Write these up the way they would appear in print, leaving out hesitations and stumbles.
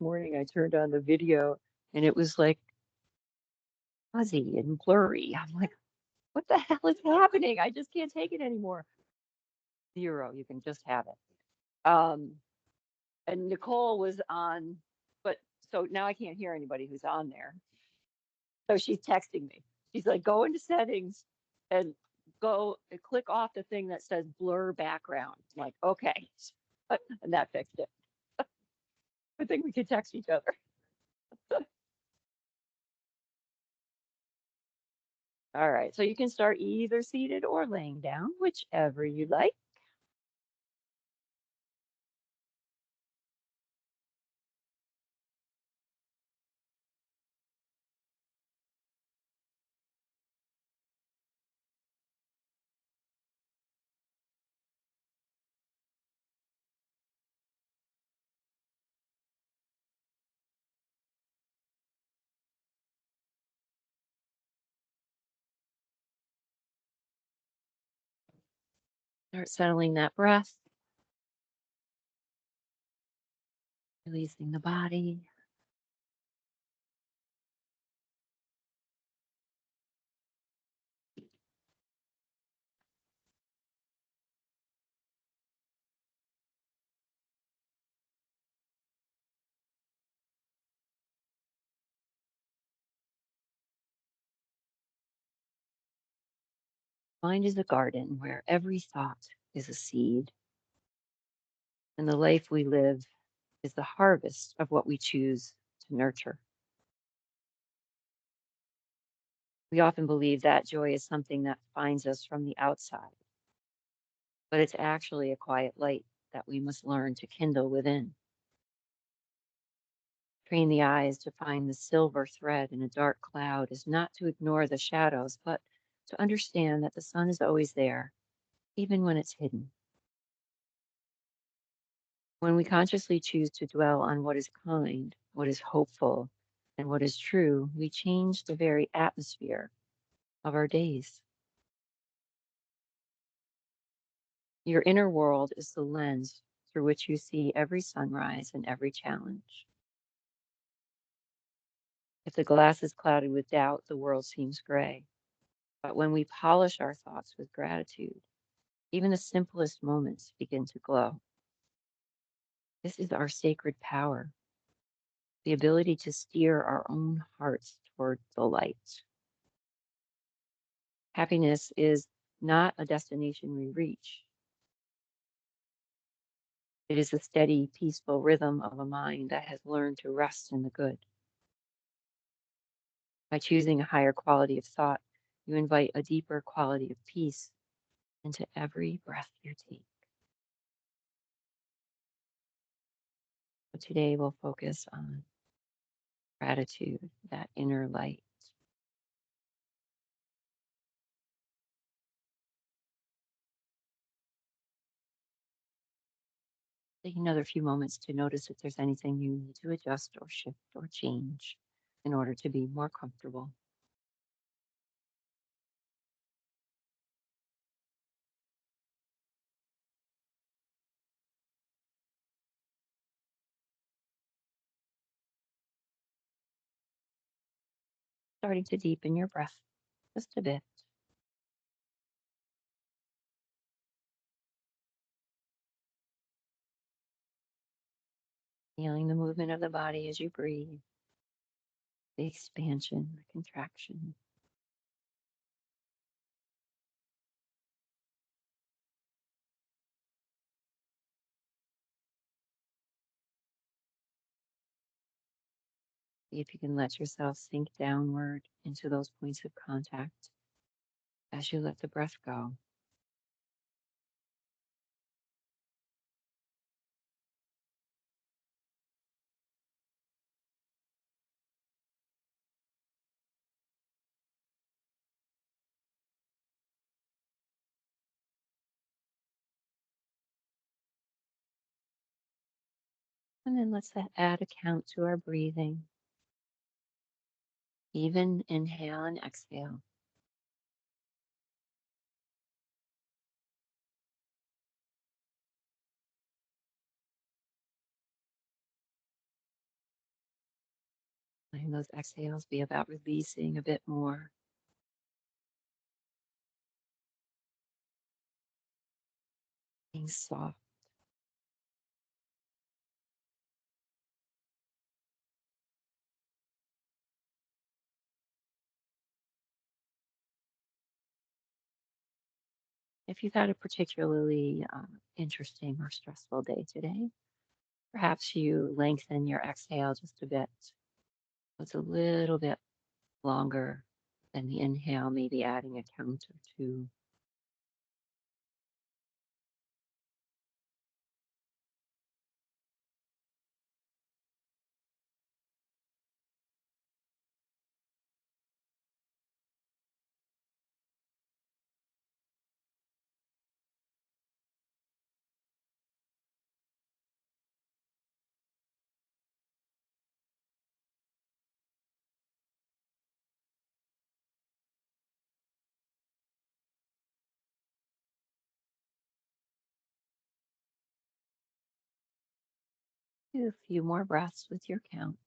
Morning, I turned on the video and it was like fuzzy and blurry. I'm like, what the hell is happening? I just can't take it anymore. Zero, you can just have it. And Nicole was on, but so now I can't hear anybody who's on there. So she's texting me. She's like, go into settings and go and click off the thing that says blur background. I'm like, okay. And that fixed it. I think we could text each other. All right. So you can start either seated or laying down, whichever you like. Start settling that breath, releasing the body. Mind is a garden where every thought is a seed, and the life we live is the harvest of what we choose to nurture. We often believe that joy is something that finds us from the outside, but it's actually a quiet light that we must learn to kindle within. Train the eyes to find the silver thread in a dark cloud is not to ignore the shadows, but to understand that the sun is always there, even when it's hidden. When we consciously choose to dwell on what is kind, what is hopeful, and what is true, we change the very atmosphere of our days. Your inner world is the lens through which you see every sunrise and every challenge. If the glass is clouded with doubt, the world seems gray. But when we polish our thoughts with gratitude, even the simplest moments begin to glow. This is our sacred power, the ability to steer our own hearts toward the light. Happiness is not a destination we reach. It is the steady, peaceful rhythm of a mind that has learned to rest in the good. By choosing a higher quality of thought, you invite a deeper quality of peace into every breath you take. So today we'll focus on gratitude, that inner light. Take another few moments to notice if there's anything you need to adjust or shift or change in order to be more comfortable. Starting to deepen your breath just a bit, feeling the movement of the body as you breathe, the expansion, the contraction. See if you can let yourself sink downward into those points of contact as you let the breath go. And then let's add a count to our breathing. Even inhale and exhale. Letting those exhales be about releasing a bit more, being soft. If you've had a particularly interesting or stressful day today, perhaps you lengthen your exhale just a bit. It's a little bit longer than the inhale, maybe adding a count or two. Do a few more breaths with your count.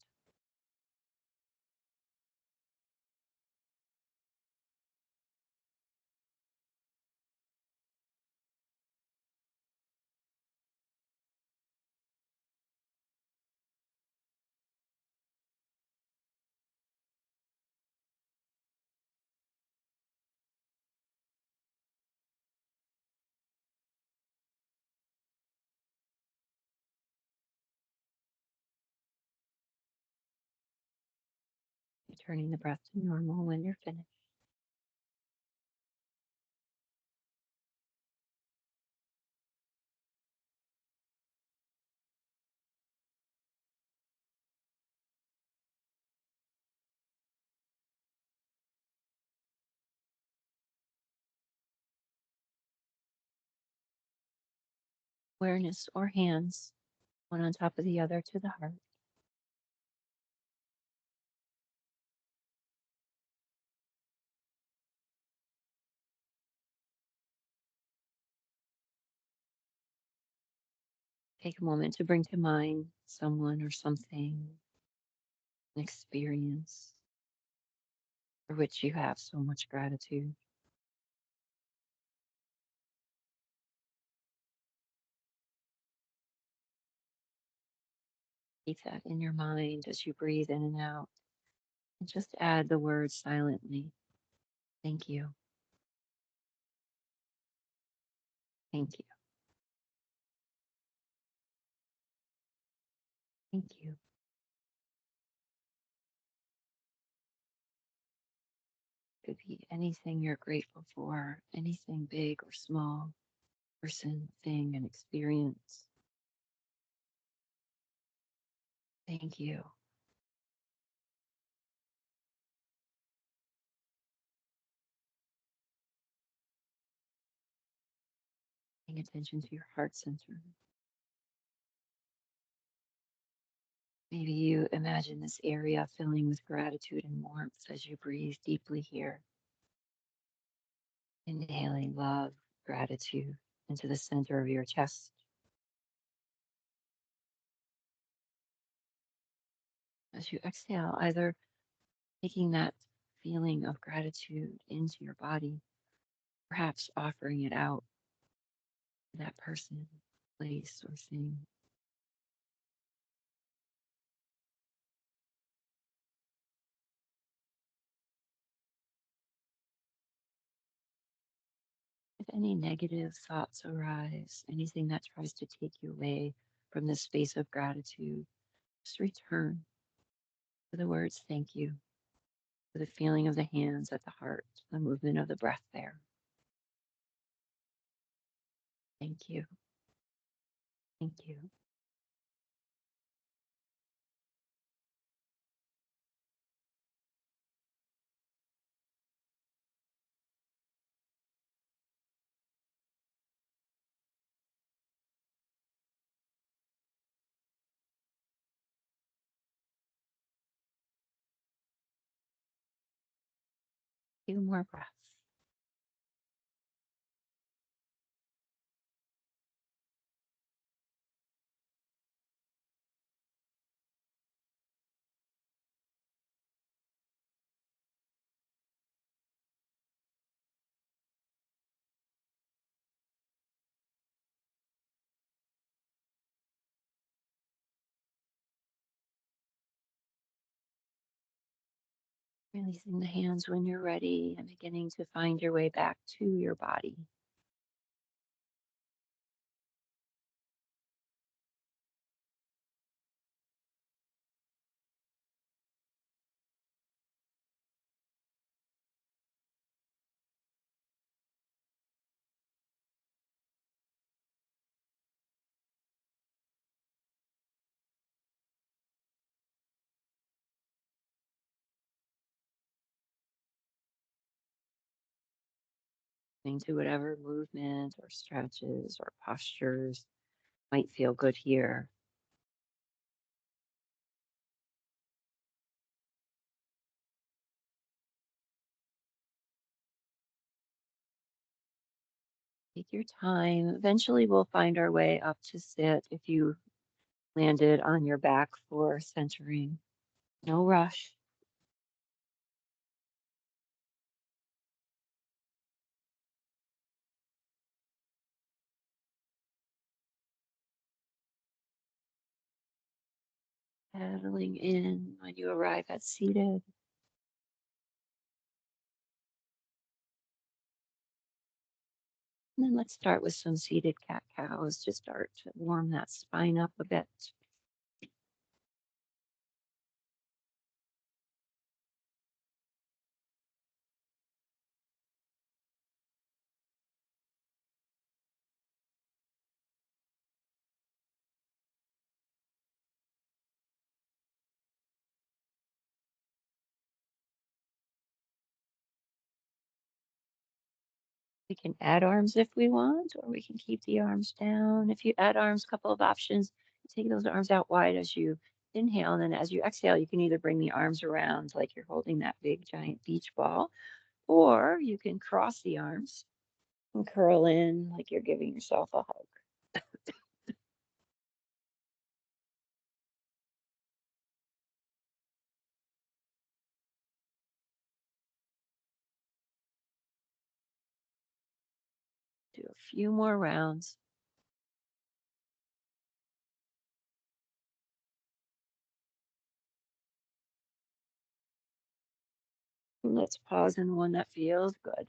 Returning the breath to normal when you're finished. Awareness or hands, one on top of the other to the heart. Take a moment to bring to mind someone or something, an experience for which you have so much gratitude. Keep that in your mind as you breathe in and out. And just add the words silently. Thank you. Thank you. Thank you. Could be anything you're grateful for, anything big or small, person, thing, and experience. Thank you. Paying attention to your heart center. Maybe you imagine this area filling with gratitude and warmth as you breathe deeply here. Inhaling love, gratitude into the center of your chest. As you exhale, either taking that feeling of gratitude into your body, perhaps offering it out to that person, place, or thing. If any negative thoughts arise, anything that tries to take you away from this space of gratitude, just return to the words thank you, to the feeling of the hands at the heart, the movement of the breath there. Thank you. Thank you. Few more breaths. Releasing the hands when you're ready and beginning to find your way back to your body. Into whatever movement or stretches or postures might feel good here. Take your time. Eventually, we'll find our way up to sit if you landed on your back for centering. No rush. Settling in when you arrive at seated. And then let's start with some seated cat cows to start to warm that spine up a bit. We can add arms if we want, or we can keep the arms down. If you add arms, couple of options. Take those arms out wide as you inhale, and then as you exhale, you can either bring the arms around like you're holding that big giant beach ball, or you can cross the arms and curl in like you're giving yourself a hug. Do a few more rounds. Let's pause in one that feels good.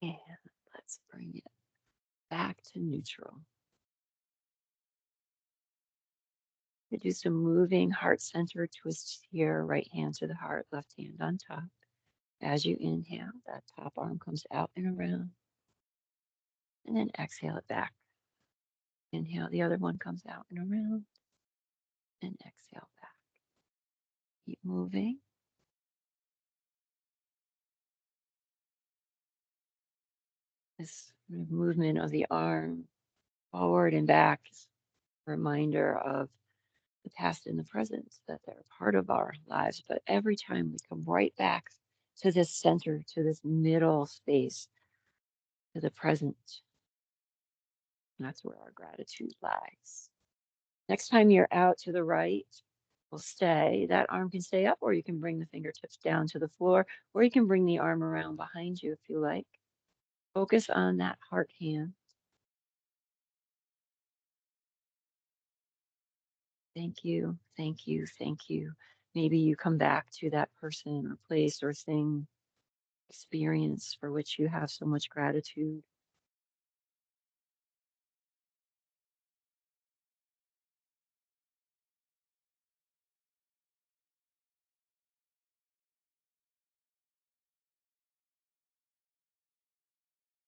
And let's bring it back to neutral. We do some moving heart center twists here, right hand to the heart, left hand on top. As you inhale, that top arm comes out and around, and then exhale it back. Inhale, the other one comes out and around, and exhale back. Keep moving. This movement of the arm forward and back is a reminder of the past and the present, that they're part of our lives. But every time we come right back to this center, to this middle space, to the present, that's where our gratitude lies. Next time you're out to the right, will stay. That arm can stay up, or you can bring the fingertips down to the floor, or you can bring the arm around behind you if you like. Focus on that heart hand. Thank you, thank you, thank you. Maybe you come back to that person or place or thing, experience for which you have so much gratitude.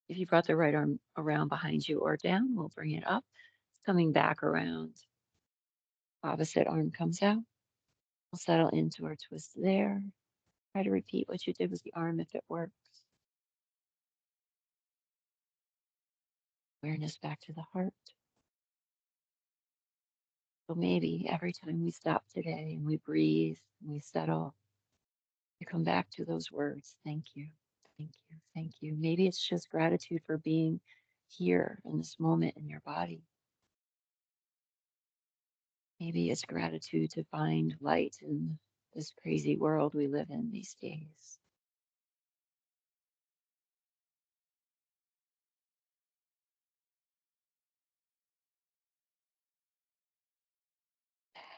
If you brought the right arm around behind you or down, we'll bring it up. Coming back around, opposite arm comes out. We'll settle into our twist there. Try to repeat what you did with the arm if it works. Awareness back to the heart. So maybe every time we stop today and we breathe and we settle, you come back to those words. Thank you. Thank you. Thank you. Maybe it's just gratitude for being here in this moment in your body. Maybe it's gratitude to find light in this crazy world we live in these days.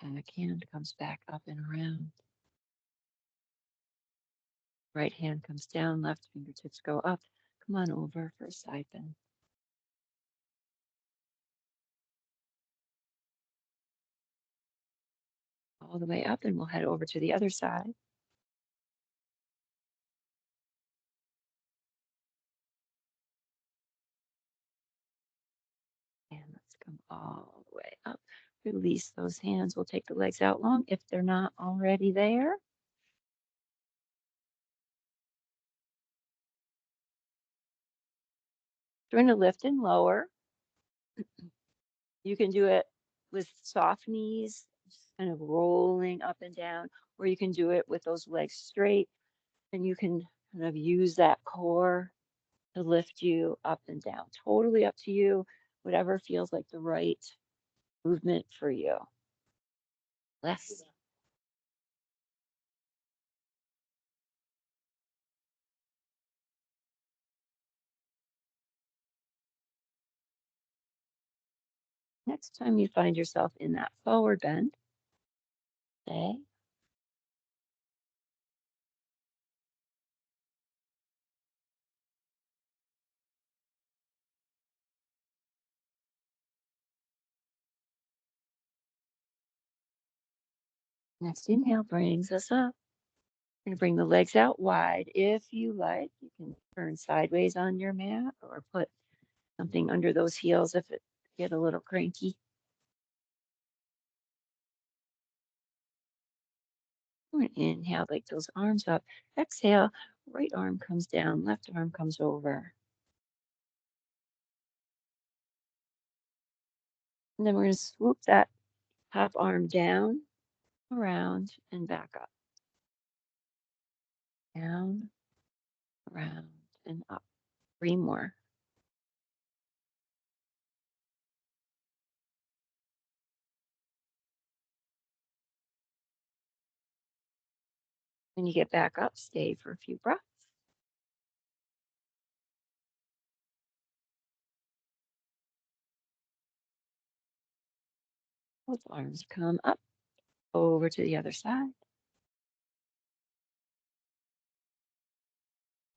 Back hand comes back up and around. Right hand comes down, left fingertips go up. Come on over for a side bend. All the way up, and we'll head over to the other side. And let's come all the way up. Release those hands. We'll take the legs out long if they're not already there. We're going to lift and lower. You can do it with soft knees, just kind of rolling up and down, or you can do it with those legs straight, and you can kind of use that core to lift you up and down. Totally up to you, whatever feels like the right movement for you. Less. Next time you find yourself in that forward bend, stay. Next inhale brings us up. We're going to bring the legs out wide. If you like, you can turn sideways on your mat or put something under those heels if it get a little cranky. We're going to inhale, like those arms up. Exhale, right arm comes down, left arm comes over. And then we're going to swoop that top arm down, around, and back up. Down, around, and up. 3 more. When you get back up, stay for a few breaths. Both arms come up, over to the other side.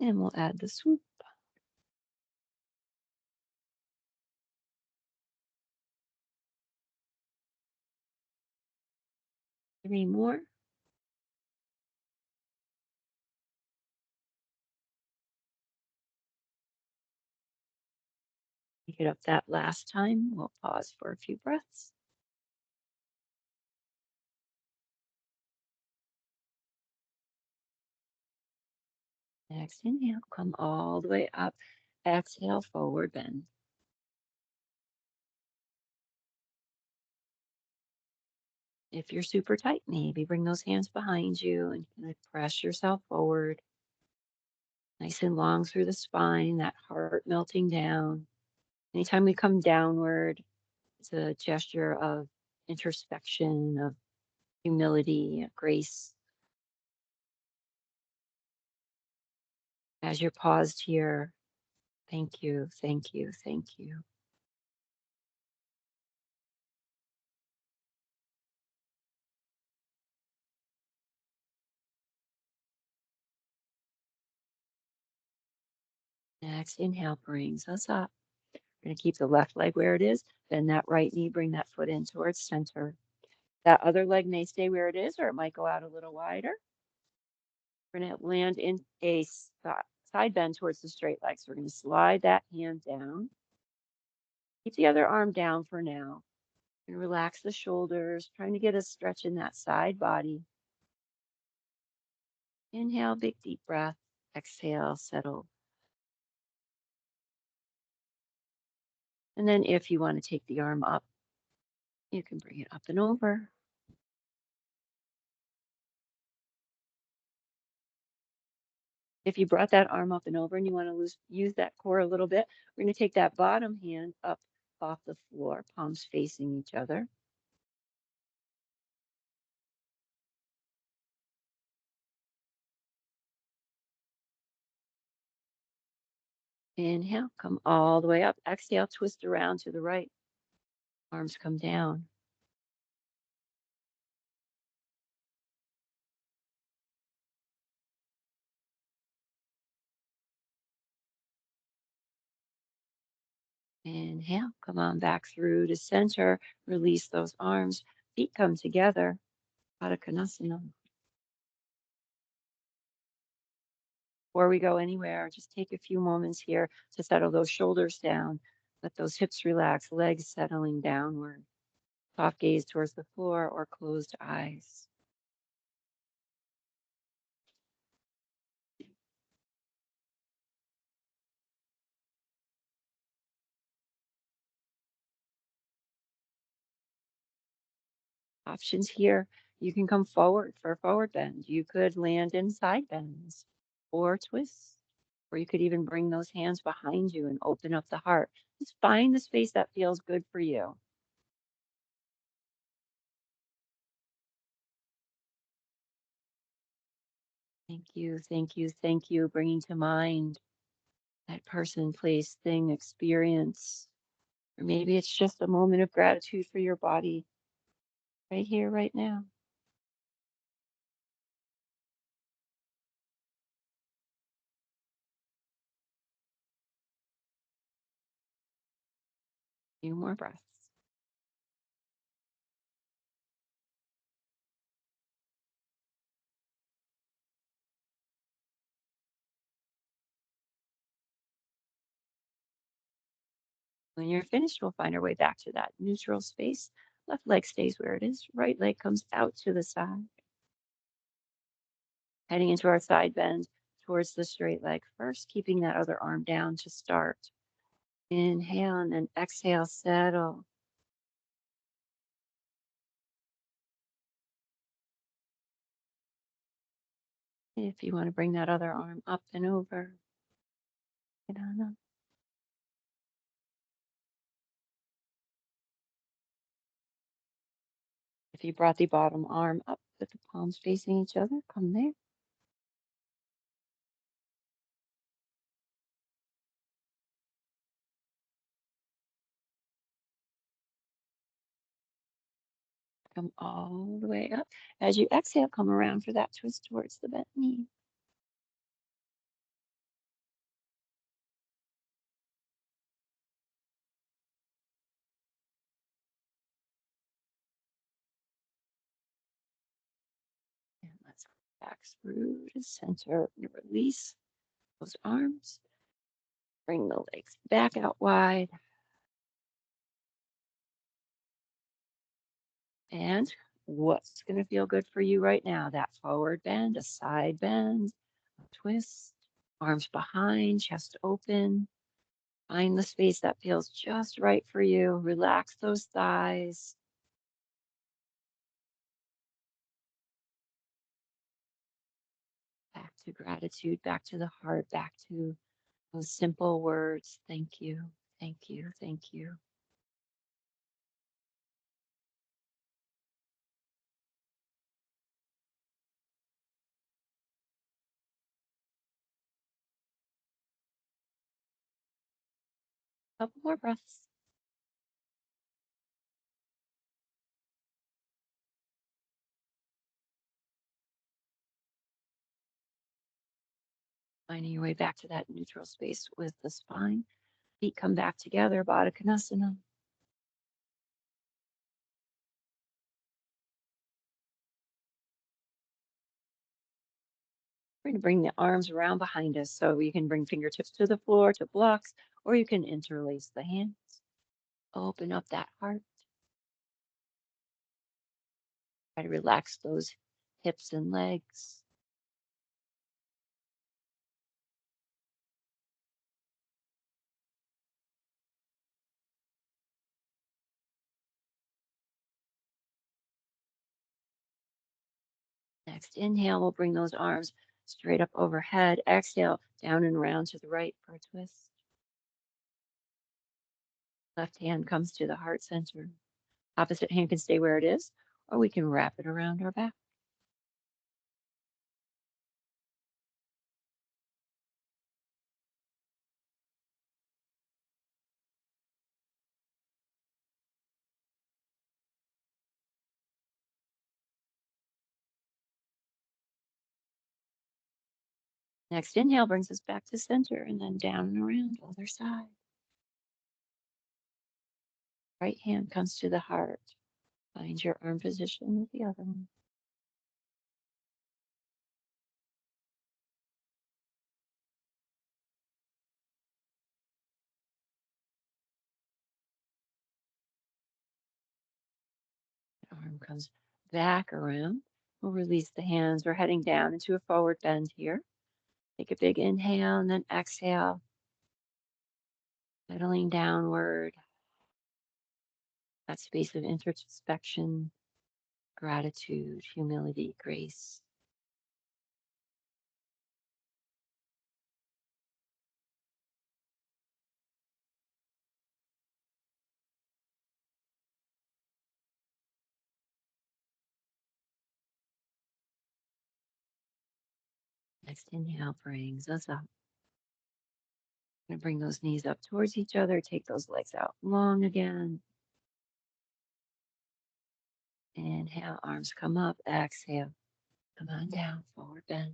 And we'll add the swoop. 3 more. You get up that last time, we'll pause for a few breaths. Next inhale, come all the way up. Exhale, forward bend. If you're super tight, maybe bring those hands behind you and kind of press yourself forward. Nice and long through the spine, that heart melting down. Anytime we come downward, it's a gesture of introspection, of humility, grace. As you're paused here, thank you, thank you, thank you. Next inhale brings us up. We're going to keep the left leg where it is. Bend that right knee, bring that foot in towards center. That other leg may stay where it is, or it might go out a little wider. We're going to land in a side bend towards the straight leg. So we're going to slide that hand down. Keep the other arm down for now. And relax the shoulders, trying to get a stretch in that side body. Inhale, big deep breath. Exhale, settle. And then if you want to take the arm up, you can bring it up and over. If you brought that arm up and over and you want to use that core a little bit, we're going to take that bottom hand up off the floor, palms facing each other. Inhale, come all the way up. Exhale, twist around to the right. Arms come down. Inhale, come on back through to center. Release those arms. Feet come together. Baddha Konasana. Before we go anywhere, just take a few moments here to settle those shoulders down. Let those hips relax, legs settling downward. Soft gaze towards the floor or closed eyes. Options here. You can come forward for a forward bend. You could land in side bends or twists, or you could even bring those hands behind you and open up the heart. Just find the space that feels good for you. Thank you, thank you, thank you. Bringing to mind that person, place, thing, experience. Or maybe it's just a moment of gratitude for your body right here, right now. Few more breaths. When you're finished, we'll find our way back to that neutral space. Left leg stays where it is. Right leg comes out to the side. Heading into our side bend towards the straight leg first, keeping that other arm down to start. Inhale and then exhale, settle. If you want to bring that other arm up and over, get on up. If you brought the bottom arm up with the palms facing each other, come there. Come all the way up. As you exhale, come around for that twist towards the bent knee. And let's go back through to center and release those arms. Bring the legs back out wide. And what's going to feel good for you right now? That forward bend, a side bend, a twist, arms behind, chest open. Find the space that feels just right for you. Relax those thighs. Back to gratitude, back to the heart, back to those simple words. Thank you, thank you, thank you. Couple more breaths. Finding your way back to that neutral space with the spine. Feet come back together, Baddha Konasana. We're going to bring the arms around behind us so you can bring fingertips to the floor to blocks, or you can interlace the hands. Open up that heart. Try to relax those hips and legs. Next inhale, we'll bring those arms straight up overhead. Exhale, down and around to the right for a twist. Left hand comes to the heart center. Opposite hand can stay where it is, or we can wrap it around our back. Next inhale brings us back to center and then down and around, other side. Right hand comes to the heart. Find your arm position with the other one. Arm comes back around. We'll release the hands. We're heading down into a forward bend here. Take a big inhale and then exhale, settling downward. That space of introspection, gratitude, humility, grace. Next inhale brings us up. Going to bring those knees up towards each other. Take those legs out long again. Inhale, arms come up. Exhale, come on down, forward bend.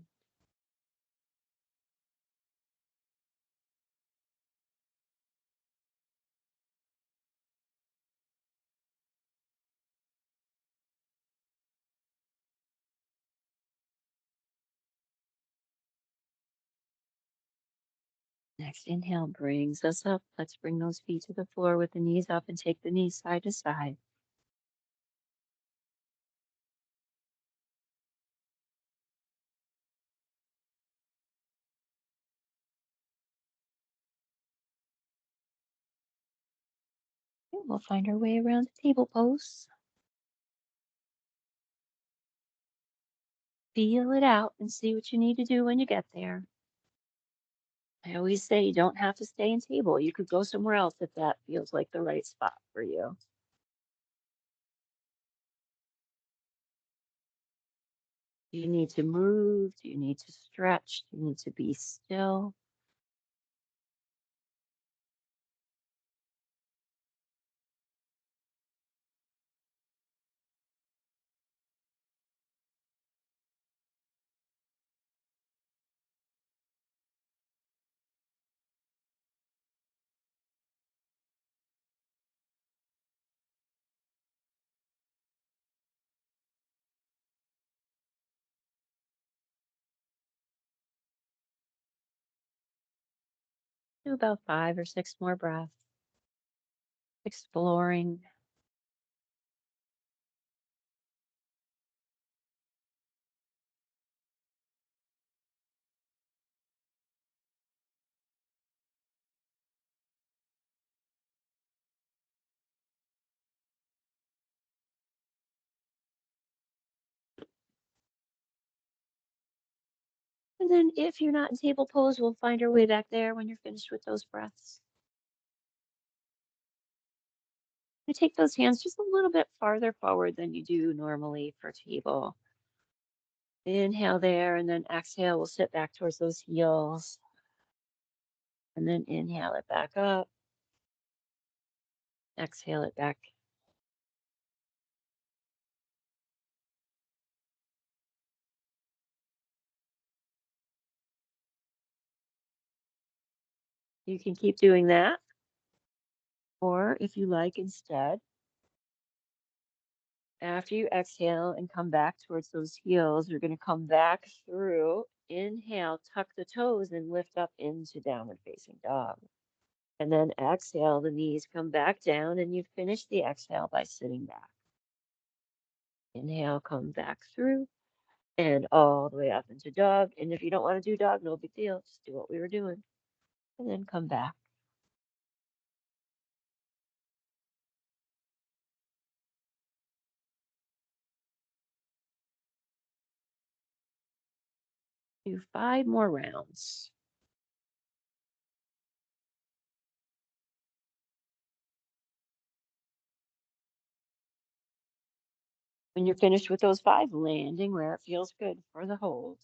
Next inhale brings us up. Let's bring those feet to the floor with the knees up and take the knees side to side. Okay, we'll find our way around the table pose. Feel it out and see what you need to do when you get there. I always say you don't have to stay in table. You could go somewhere else if that feels like the right spot for you. Do you need to move? Do you need to stretch? Do you need to be still? Do about 5 or 6 more breaths, exploring. And then if you're not in table pose, we'll find our way back there when you're finished with those breaths. You take those hands just a little bit farther forward than you do normally for table. Inhale there and then exhale. We'll sit back towards those heels and then inhale it back up. Exhale it back. You can keep doing that. Or if you like, instead, after you exhale and come back towards those heels, you're going to come back through. Inhale, tuck the toes and lift up into downward facing dog. And then exhale, the knees come back down and you finish the exhale by sitting back. Inhale, come back through and all the way up into dog. And if you don't want to do dog, no big deal. Just do what we were doing and then come back. Do 5 more rounds. When you're finished with those 5, landing where it feels good for the hold.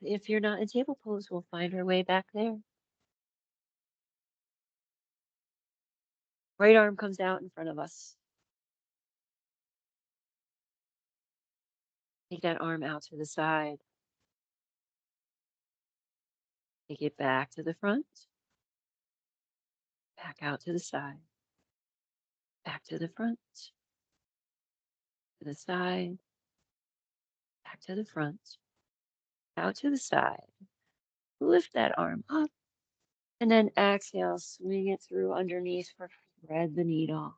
if you're not in table pose, we'll find our way back there. Right arm comes out in front of us. Take that arm out to the side. Take it back to the front, back out to the side, back to the front, to the side, back to the front, out to the side. Lift that arm up and then exhale, swing it through underneath for thread the needle.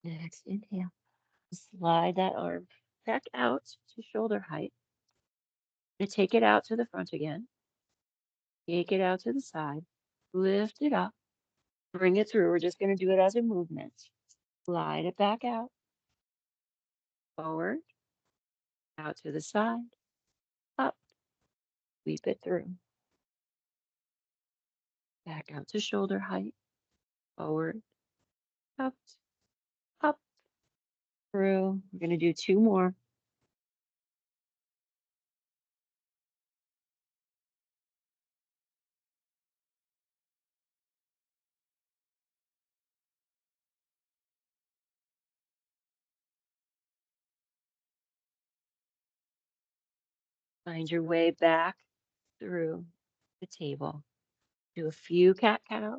Next, inhale. Slide that arm back out to shoulder height. And take it out to the front again. Take it out to the side. Lift it up. Bring it through. We're just going to do it as a movement. Slide it back out. Forward. Out to the side. Up. Sweep it through. Back out to shoulder height. Forward. Out. Up. Through. We're going to do two more. Find your way back through the table. Do a few cat-cows.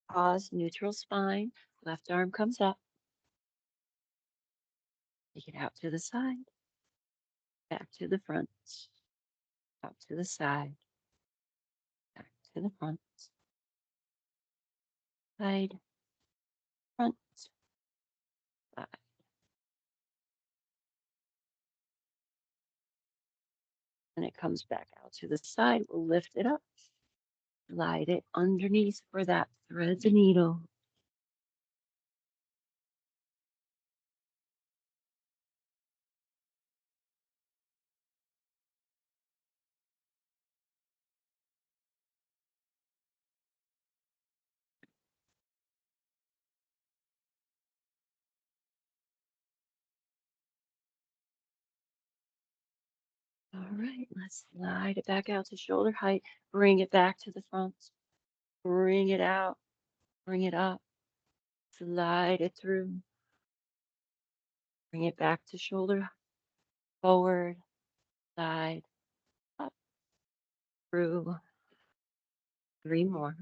Pause, neutral spine. Left arm comes up. Take it out to the side. Back to the front. Out to the side. Back to the front. Side. Front. Side. And it comes back out to the side. We'll lift it up. Slide it underneath for that thread the needle. All right, let's slide it back out to shoulder height. Bring it back to the front. Bring it out. Bring it up. Slide it through. Bring it back to shoulder. Forward. Side. Up. Through. Three more.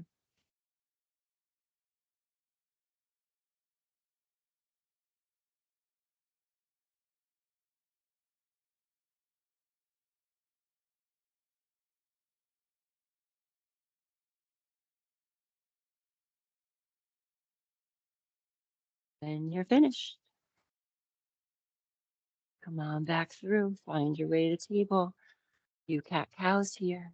And you're finished. Come on back through. Find your way to table. You cat-cows here.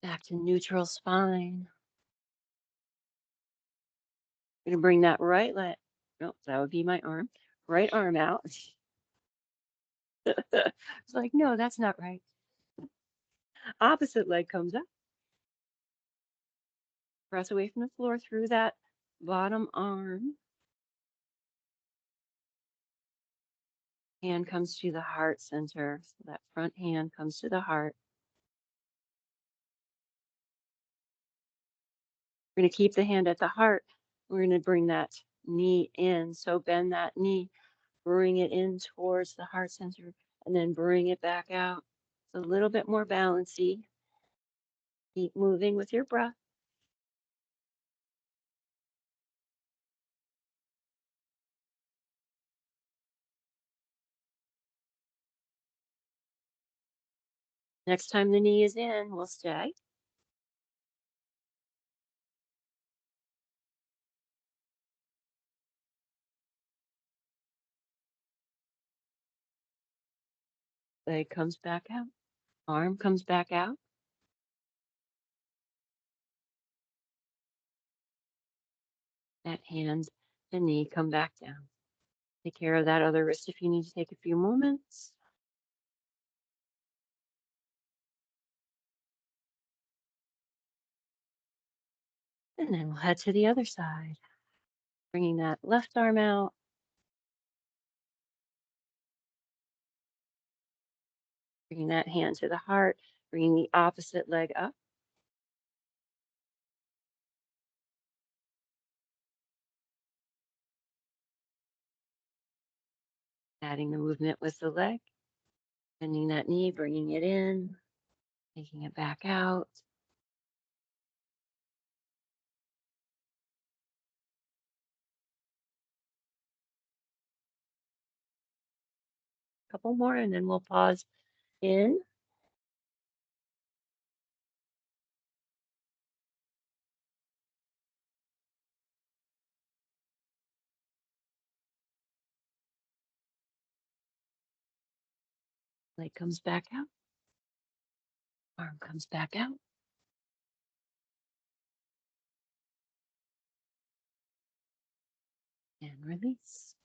Back to neutral spine. I'm going to bring that right leg. Nope, that would be my arm. Right arm out. It's like, no, that's not right. Opposite leg comes up. Press away from the floor through that bottom arm. Hand comes to the heart center. So that front hand comes to the heart. We're going to keep the hand at the heart. We're going to bring that knee in. So bend that knee, bring it in towards the heart center, and then bring it back out. It's a little bit more balancy. Keep moving with your breath. Next time the knee is in, we'll stay. Leg comes back out. Arm comes back out. That hand and knee come back down. Take care of that other wrist if you need to take a few moments. And then we'll head to the other side, bringing that left arm out, bringing that hand to the heart, bringing the opposite leg up, adding the movement with the leg, bending that knee, bringing it in, taking it back out. A couple more, and then we'll pause in. Leg comes back out, arm comes back out, and release.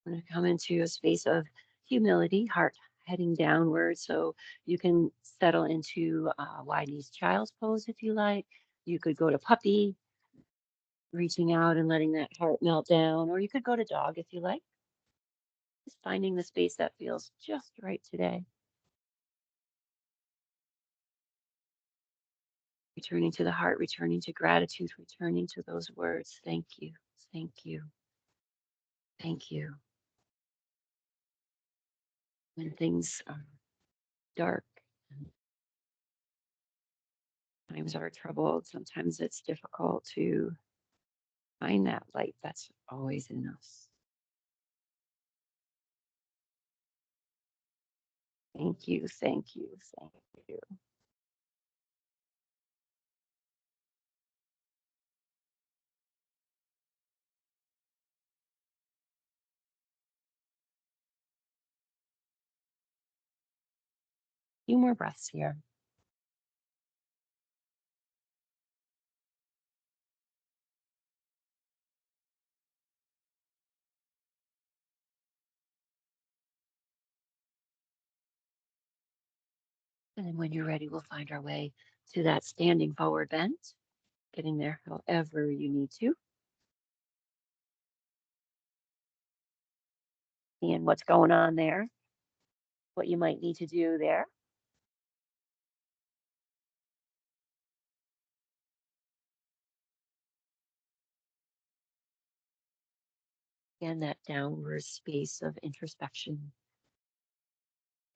I'm going to come into a space of humility, heart heading downward. So you can settle into wide knees child's pose if you like. You could go to puppy, reaching out and letting that heart melt down, or you could go to dog if you like. Just finding the space that feels just right today. Returning to the heart, returning to gratitude, returning to those words. Thank you, thank you, thank you. When things are dark and times are troubled, sometimes it's difficult to find that light that's always in us. Thank you, thank you, thank you. Few more breaths here. And then when you're ready, we'll find our way to that standing forward bend, getting there however you need to. Seeing what's going on there, what you might need to do there. Again, that downward space of introspection,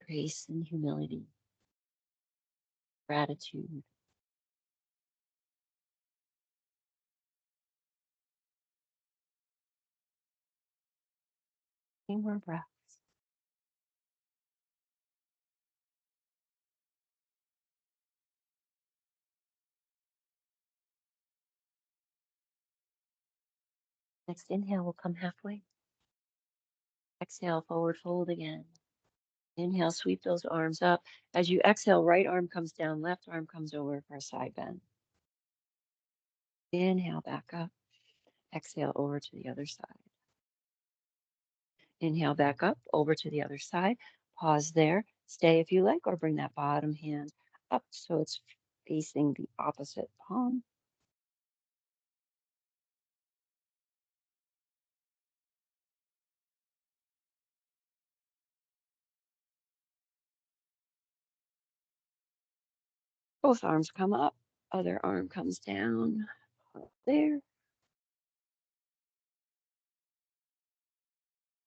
grace and humility, gratitude. Few more breaths. Next inhale will come halfway. Exhale, forward fold again. Inhale, sweep those arms up. As you exhale, right arm comes down, left arm comes over for a side bend. Inhale, back up. Exhale, over to the other side. Inhale, back up, over to the other side. Pause there. Stay if you like, or bring that bottom hand up so it's facing the opposite palm. Both arms come up, other arm comes down. There.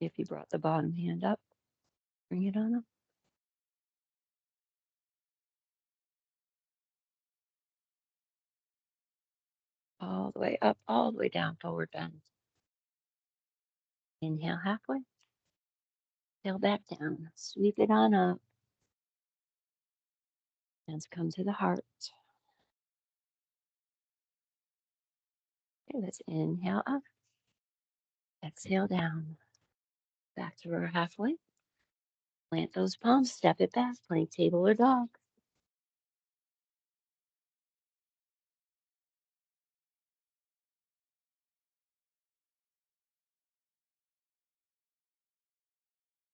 If you brought the bottom hand up, bring it on up. All the way up, all the way down, forward bend. Inhale halfway. Exhale back down. Sweep it on up. Hands come to the heart. Okay, let's inhale up, exhale down, back to our halfway. Plant those palms, step it back, plank table or dog.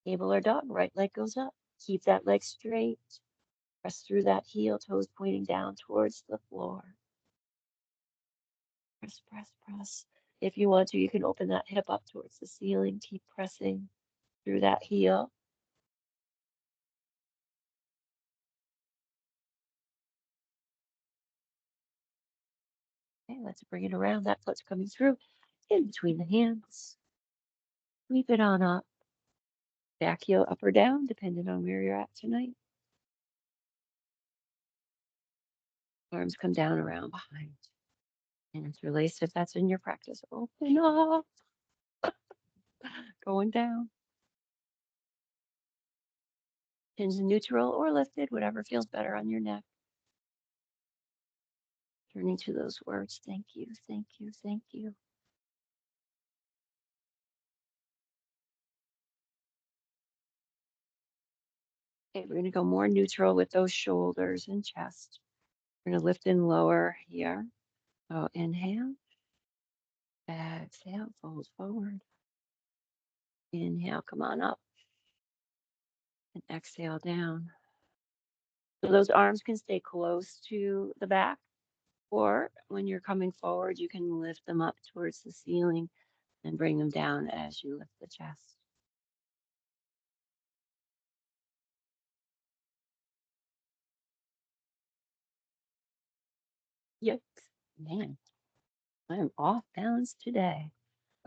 Table or dog, right leg goes up. Keep that leg straight. Press through that heel, toes pointing down towards the floor. Press, press, press. If you want to, you can open that hip up towards the ceiling. Keep pressing through that heel. Okay, let's bring it around. That foot's coming through in between the hands. Sweep it on up. Back heel up or down, depending on where you're at tonight. Arms come down around behind. Interlace if that's in your practice. Open up, going down. Chins neutral or lifted, whatever feels better on your neck. Turning to those words, thank you, thank you, thank you. Okay, we're going to go more neutral with those shoulders and chest. We're going to lift and lower here. So inhale, exhale, fold forward. Inhale, come on up. And exhale down. So those arms can stay close to the back, or when you're coming forward, you can lift them up towards the ceiling and bring them down as you lift the chest. Yikes, man, I am off balance today.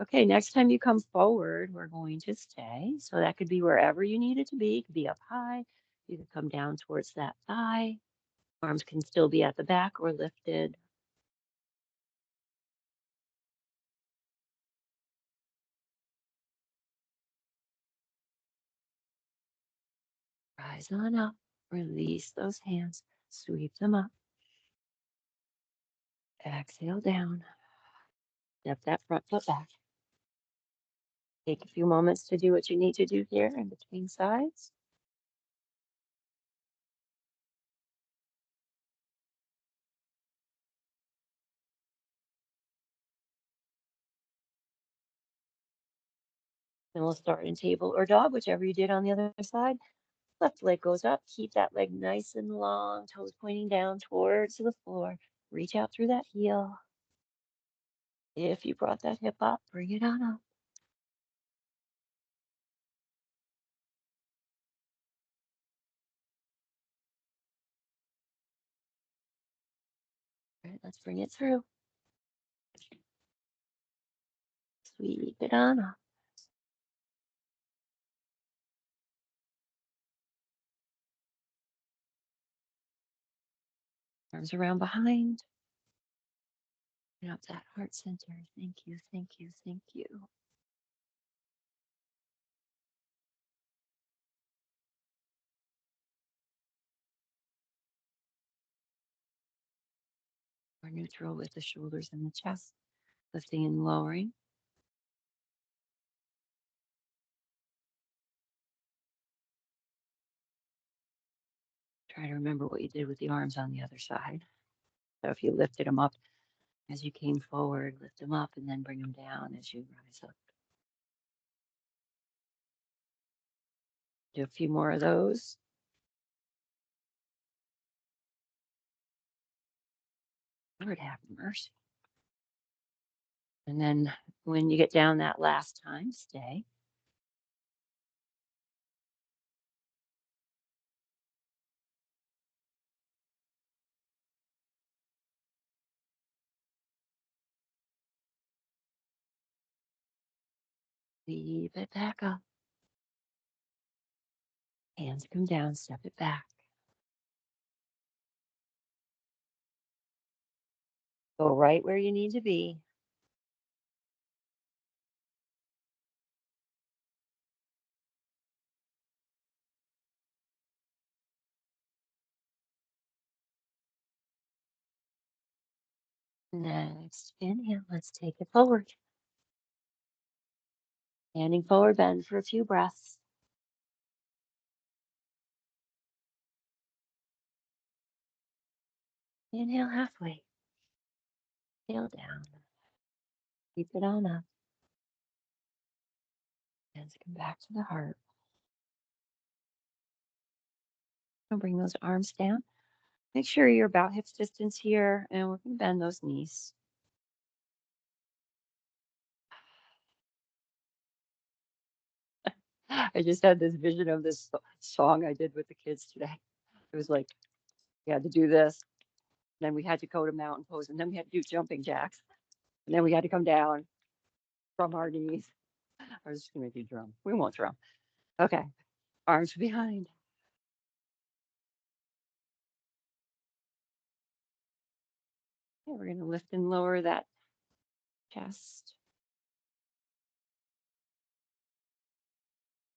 Okay, next time you come forward, we're going to stay. So that could be wherever you need it to be. It could be up high. You could come down towards that thigh. Arms can still be at the back or lifted. Rise on up. Release those hands. Sweep them up. Exhale down. Step that front foot back. Take a few moments to do what you need to do here in between sides. Then we'll start in table or dog, whichever you did on the other side. Left leg goes up. Keep that leg nice and long, toes pointing down towards the floor. Reach out through that heel. If you brought that hip up, bring it on up. All right, let's bring it through. Sweep it on up. Arms around behind. And up that heart center. Thank you, thank you, thank you. We're neutral with the shoulders and the chest, lifting and lowering. Try to remember what you did with the arms on the other side. So if you lifted them up as you came forward, lift them up and then bring them down as you rise up. Do a few more of those. Lord have mercy. And then when you get down that last time, stay. Leave it back up. Hands come down, step it back. Go right where you need to be. Next inhale, let's take it forward. Standing forward bend for a few breaths. Inhale halfway. Exhale down. Keep it on up. Hands come back to the heart. And bring those arms down. Make sure you're about hips distance here, and we're going to bend those knees. I just had this vision of this song I did with the kids today. It was like, we had to do this, then we had to go to mountain pose, and then we had to do jumping jacks, and then we had to come down from our knees. I was just going to make you drum. We won't drum. Okay, arms behind. Okay, we're going to lift and lower that chest.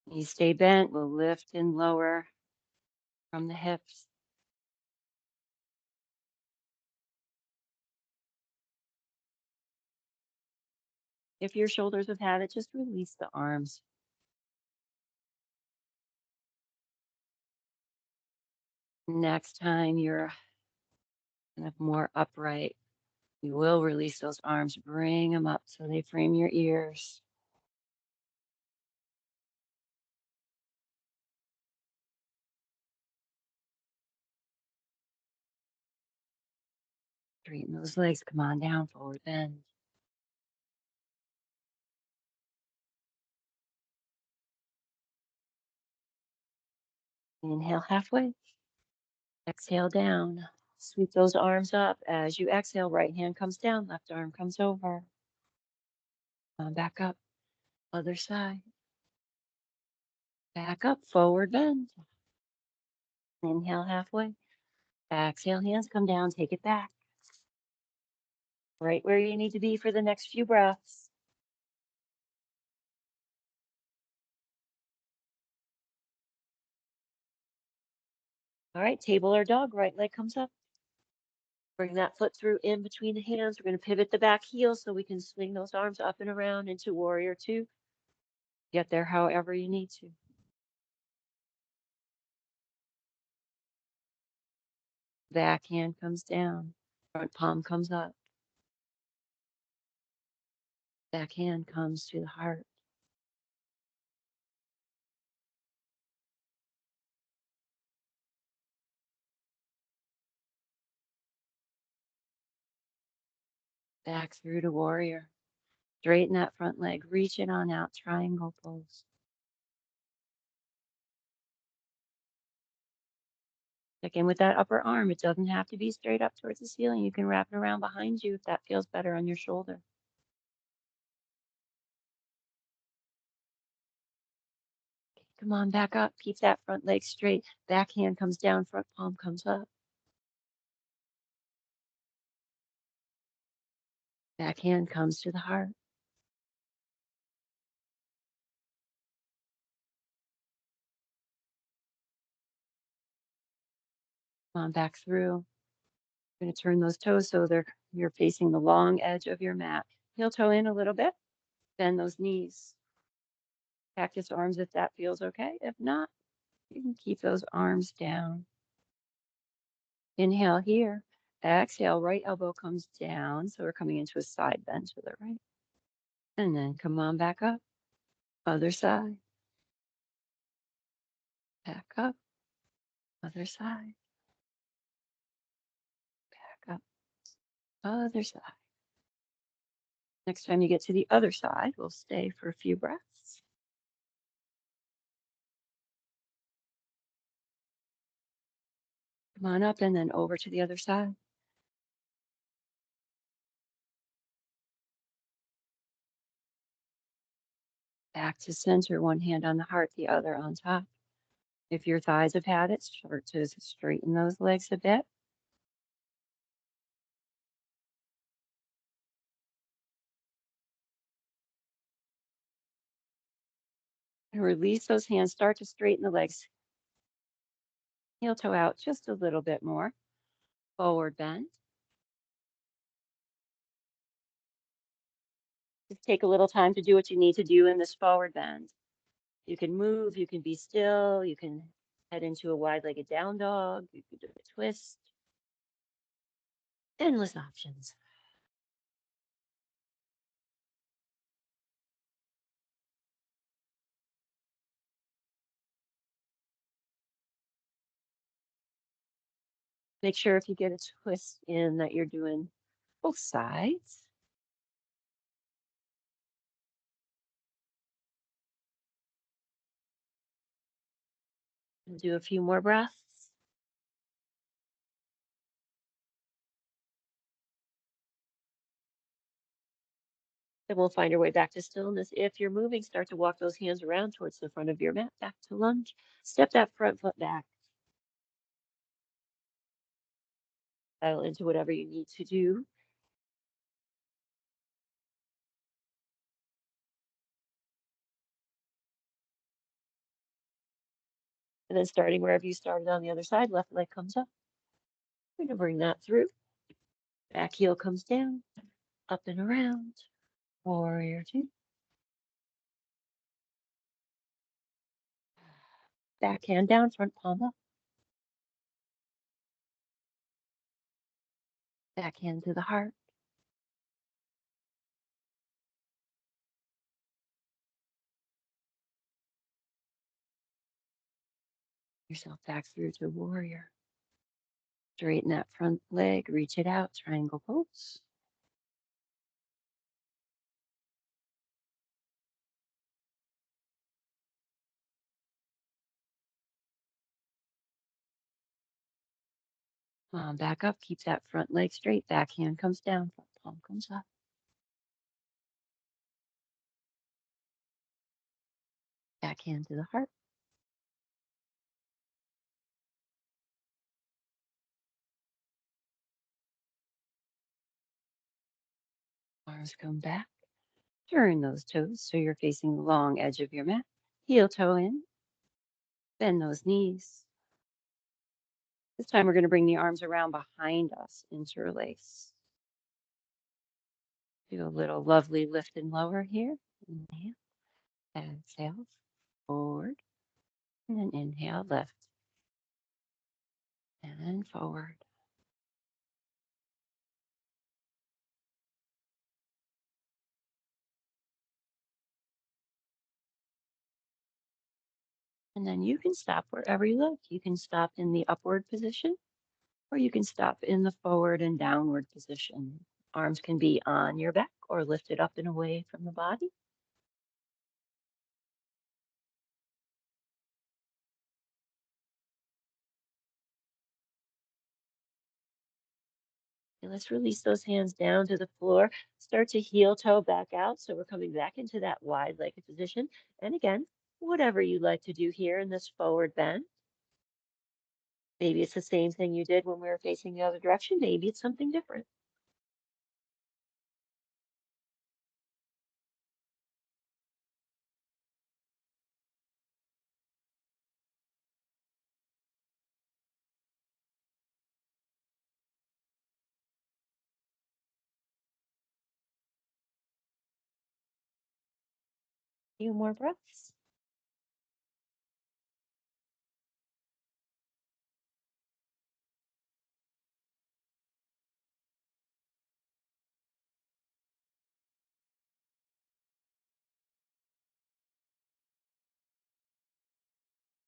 Knees stay bent. We'll lift and lower from the hips. If your shoulders have had it, just release the arms. Next time you're kind of more upright, you will release those arms, bring them up so they frame your ears. Straighten those legs, come on down, forward bend. Inhale halfway, exhale down. Sweep those arms up. As you exhale, right hand comes down, left arm comes over. Come on back up, other side. Back up, forward bend. Inhale halfway. Exhale, hands come down, take it back. Right where you need to be for the next few breaths. All right, table or dog, right leg comes up. Bring that foot through in between the hands. We're going to pivot the back heel so we can swing those arms up and around into warrior two. Get there however you need to. Back hand comes down. Front palm comes up. Back hand comes to the heart. Back through to warrior. Straighten that front leg. Reach it on out. Triangle pose. Check in with that upper arm. It doesn't have to be straight up towards the ceiling. You can wrap it around behind you if that feels better on your shoulder. Come on, back up. Keep that front leg straight. Back hand comes down, front palm comes up. Back hand comes to the heart. Come on, back through. You're going to turn those toes so you're facing the long edge of your mat. Heel toe in a little bit. Bend those knees. Cactus arms if that feels okay. If not, you can keep those arms down. Inhale here. Exhale, right elbow comes down. So we're coming into a side bend to the right. And then come on back up. Other side. Back up. Other side. Back up. Other side. Next time you get to the other side, we'll stay for a few breaths. Come on up and then over to the other side. Back to center, one hand on the heart, the other on top. If your thighs have had it, start to straighten those legs a bit. And release those hands, start to straighten the legs. Heel toe out just a little bit more. Forward bend. Just take a little time to do what you need to do in this forward bend. You can move, you can be still, you can head into a wide-legged down dog, you can do a twist, endless options. Make sure if you get a twist in that you're doing both sides. And do a few more breaths. Then we'll find our way back to stillness. If you're moving, start to walk those hands around towards the front of your mat, back to lunge. Step that front foot back. Dial into whatever you need to do. And then starting wherever you started on the other side, left leg comes up. We're going to bring that through. Back heel comes down, up and around. Warrior two. Back hand down, front palm up. Back hand to the heart. Yourself back through to warrior. Straighten that front leg, reach it out, triangle pose. Back up, keep that front leg straight, back hand comes down, front palm comes up. Back hand to the heart. Arms come back. Turn those toes so you're facing the long edge of your mat. Heel toe in. Bend those knees. This time we're going to bring the arms around behind us, interlace. Do a little lovely lift and lower here. Inhale, exhale, forward, and then inhale, lift, and then forward. And then you can stop wherever you like. You can stop in the upward position, or you can stop in the forward and downward position. Arms can be on your back or lifted up and away from the body. And let's release those hands down to the floor. Start to heel toe back out. So we're coming back into that wide legged position. And again, whatever you'd like to do here in this forward bend. Maybe it's the same thing you did when we were facing the other direction. Maybe it's something different. Few more breaths.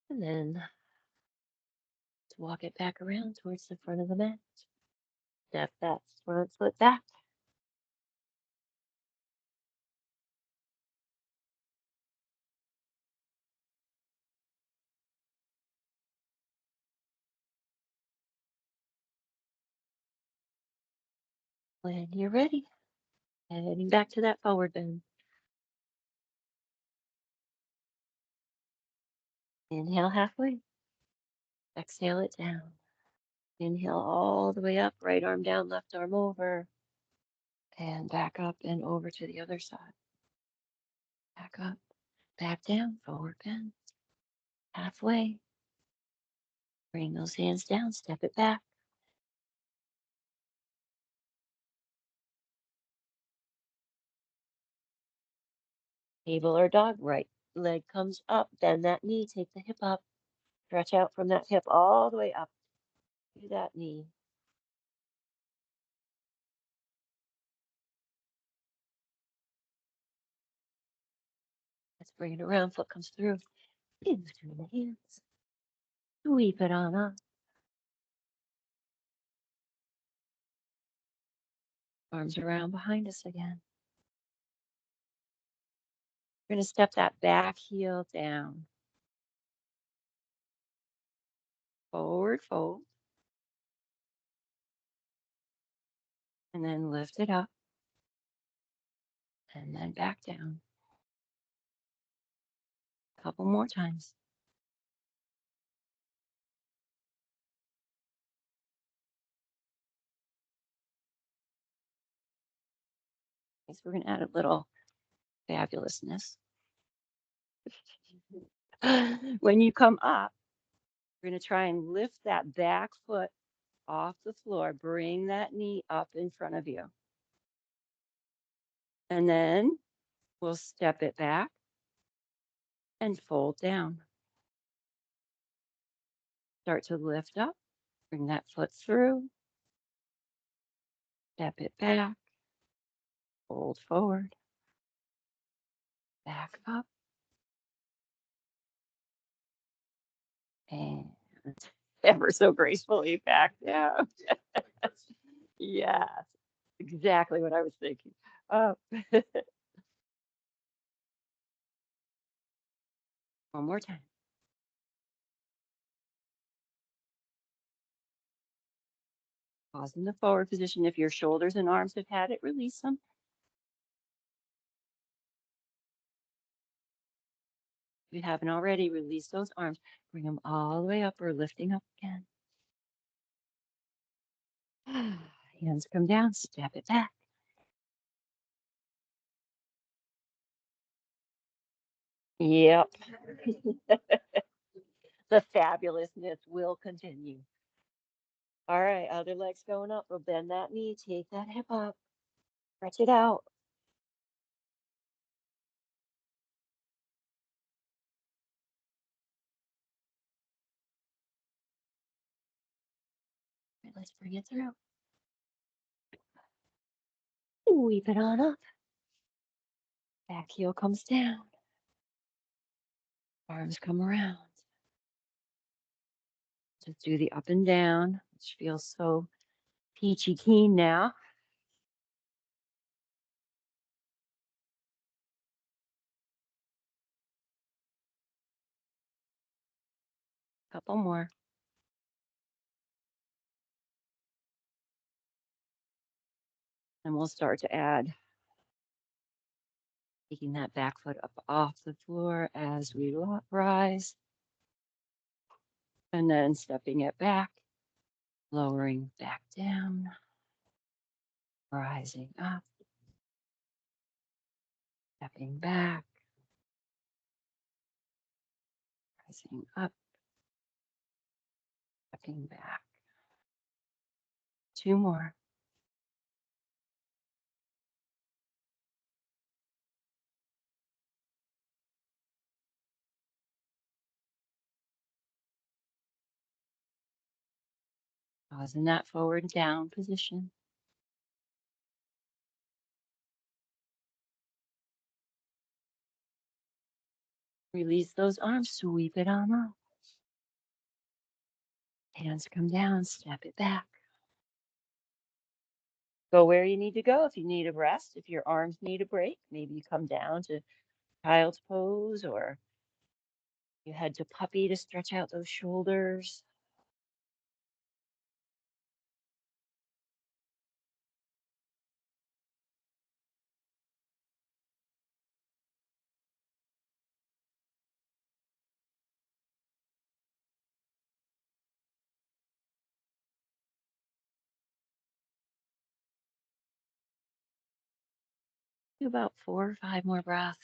And then let's walk it back around towards the front of the mat. Step that front foot back. When you're ready, heading back to that forward bend. Inhale halfway. Exhale it down. Inhale all the way up, right arm down, left arm over, and back up and over to the other side. Back up, back down, forward bend. Halfway. Bring those hands down, step it back. Table or dog, right leg comes up, bend that knee, take the hip up, stretch out from that hip all the way up to that knee. Let's bring it around, foot comes through, in between the hands, sweep it on up, arms around behind us again. We're going to step that back heel down, forward fold, and then lift it up, and then back down. A couple more times. Okay, so we're going to add a little fabulousness. When you come up, we're going to try and lift that back foot off the floor. Bring that knee up in front of you. And then we'll step it back and fold down. Start to lift up. Bring that foot through. Step it back. Fold forward. Back up. And ever so gracefully back down. Yes, exactly what I was thinking. Up. One more time. Pause in the forward position. If your shoulders and arms have had it, release them. If you haven't already, release those arms. Bring them all the way up or lifting up again. Hands come down, step it back. Yep. The fabulousness will continue. All right, other leg's going up. We'll bend that knee, take that hip up, stretch it out. All right, let's bring it through. Sweep it on up. Back heel comes down. Arms come around. Just do the up and down, which feels so peachy keen now. Couple more. And we'll start to add, taking that back foot up off the floor as we rise. And then stepping it back, lowering back down, rising up, stepping back, rising up, stepping back. Two more. Pause in that forward down position. Release those arms, sweep it on up. Hands come down, step it back. Go where you need to go. If you need a rest, if your arms need a break, maybe you come down to child's pose or you head to puppy to stretch out those shoulders. Do about 4 or 5 more breaths.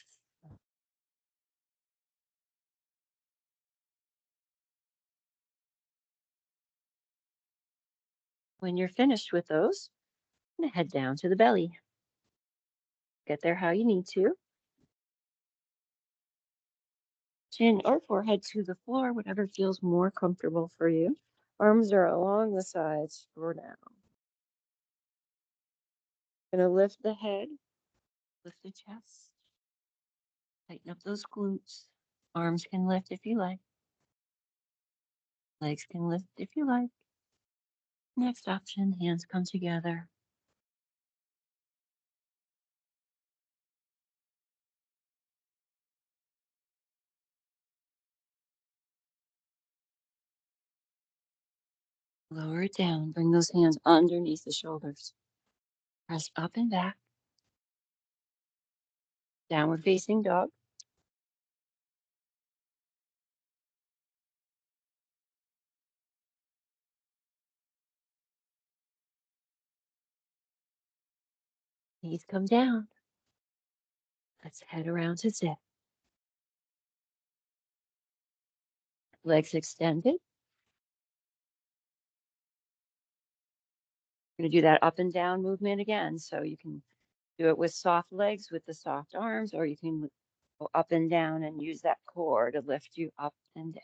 When you're finished with those, I'm gonna head down to the belly. Get there how you need to. Chin or forehead to the floor, whatever feels more comfortable for you. Arms are along the sides for now. Gonna lift the head, lift the chest, tighten up those glutes. Arms can lift if you like. Legs can lift if you like. Next option, hands come together. Lower it down. Bring those hands underneath the shoulders. Press up and back. Downward facing dog. Knees come down. Let's head around to sit. Legs extended. We're going to do that up and down movement again. So you can do it with soft legs with the soft arms, or you can go up and down and use that core to lift you up and down.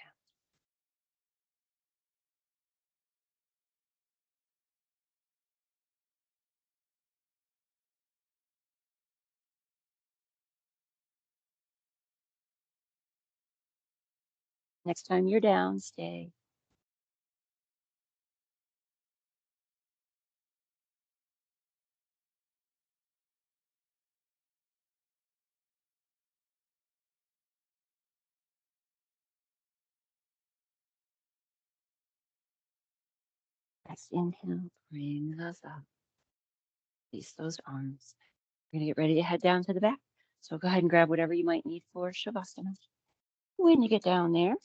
Next time you're down, stay. Next inhale, bring those up. Release those arms. We're going to get ready to head down to the back. So go ahead and grab whatever you might need for Shavasana. When you get down there,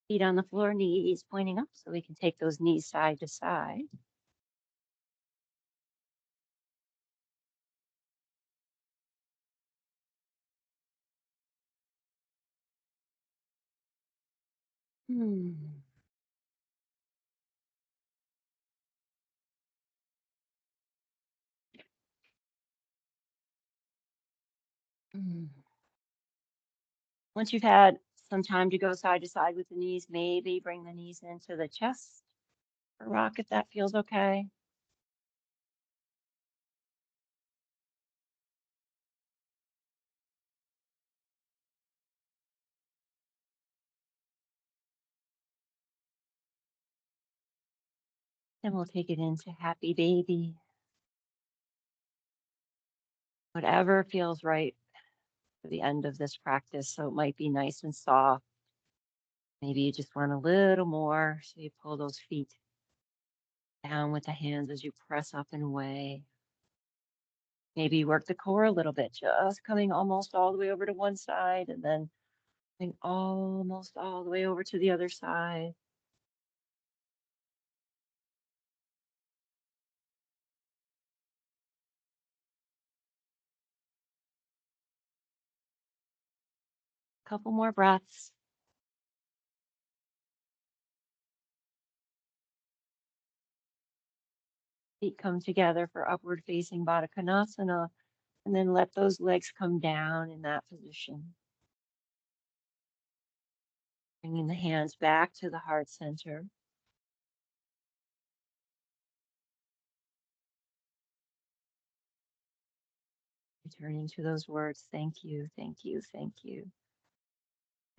feet on the floor, knees pointing up, so we can take those knees side to side. Hmm. Hmm. Once you've had some time to go side to side with the knees, maybe bring the knees into the chest or rock if that feels okay. Then we'll take it into happy baby. Whatever feels right for the end of this practice. So it might be nice and soft. Maybe you just want a little more. So you pull those feet down with the hands as you press up and away. Maybe work the core a little bit, just coming almost all the way over to one side and then coming almost all the way over to the other side. Couple more breaths. Feet come together for upward facing Baddha Konasana, and then let those legs come down in that position. Bringing the hands back to the heart center. Returning to those words, thank you, thank you, thank you.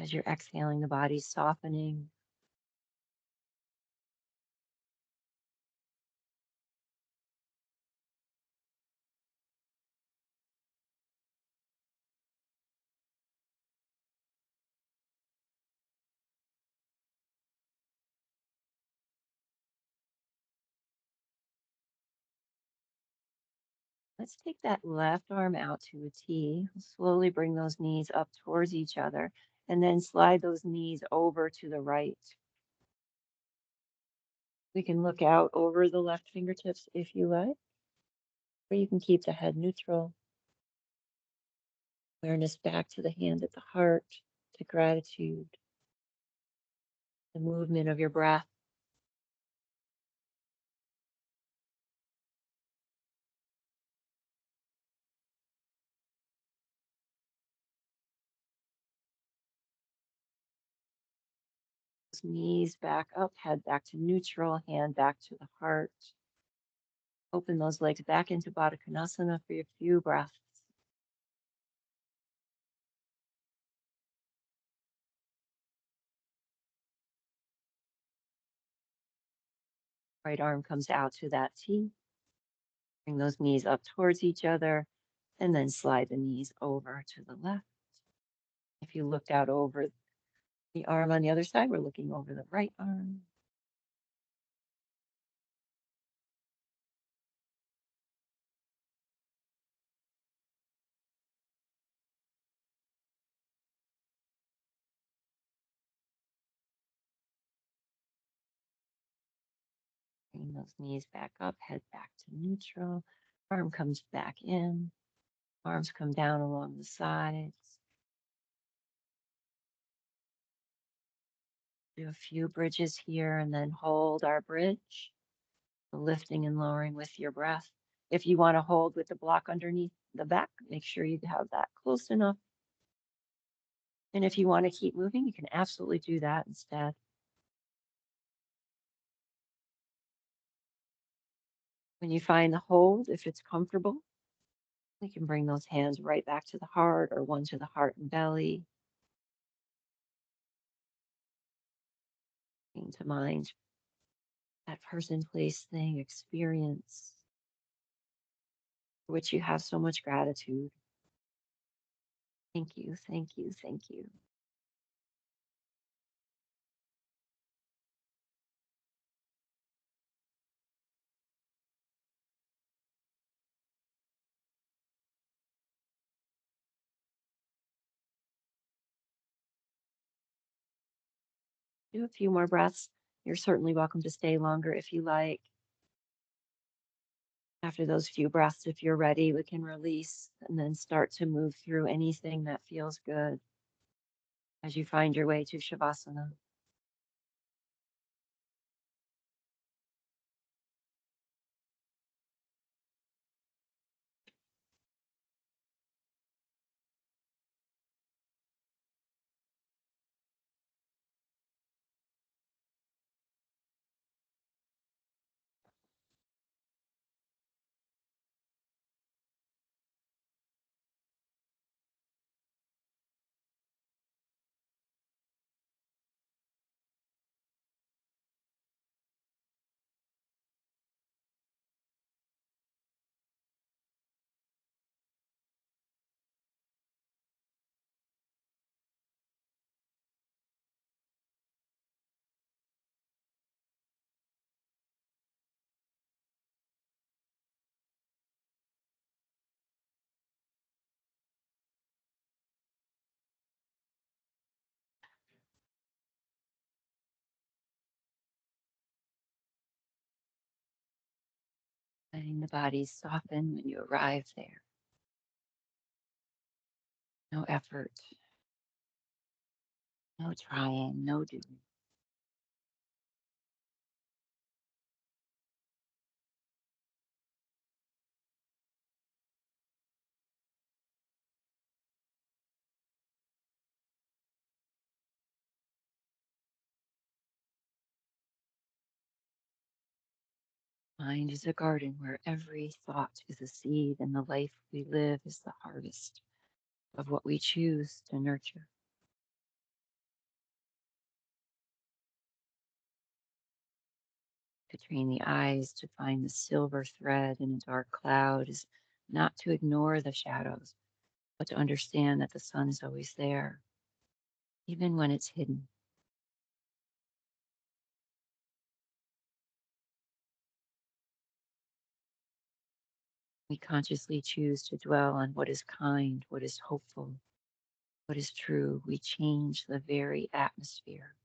As you're exhaling, the body's softening. Let's take that left arm out to a T. Slowly bring those knees up towards each other and then slide those knees over to the right. We can look out over the left fingertips if you like, or you can keep the head neutral. Awareness back to the hand at the heart, to gratitude, the movement of your breath. Knees back up, head back to neutral, hand back to the heart. Open those legs back into Baddha Konasana for a few breaths. Right arm comes out to that T. Bring those knees up towards each other and then slide the knees over to the left. If you looked out over the arm on the other side, we're looking over the right arm. Bring those knees back up, head back to neutral. Arm comes back in. Arms come down along the sides. Do a few bridges here and then hold our bridge, lifting and lowering with your breath. If you want to hold with the block underneath the back, make sure you have that close enough. And if you want to keep moving, you can absolutely do that instead. When you find the hold, if it's comfortable, we can bring those hands right back to the heart or one to the heart and belly. Bring to mind that person, place, thing, experience for which you have so much gratitude. Thank you, thank you, thank you. Do a few more breaths. You're certainly welcome to stay longer if you like. After those few breaths, if you're ready, we can release and then start to move through anything that feels good as you find your way to Shavasana. Letting the body soften when you arrive there. No effort, no trying, no doing. Mind is a garden where every thought is a seed, and the life we live is the harvest of what we choose to nurture. To train the eyes to find the silver thread in a dark cloud is not to ignore the shadows, but to understand that the sun is always there, even when it's hidden. We consciously choose to dwell on what is kind, what is hopeful, what is true. We change the very atmosphere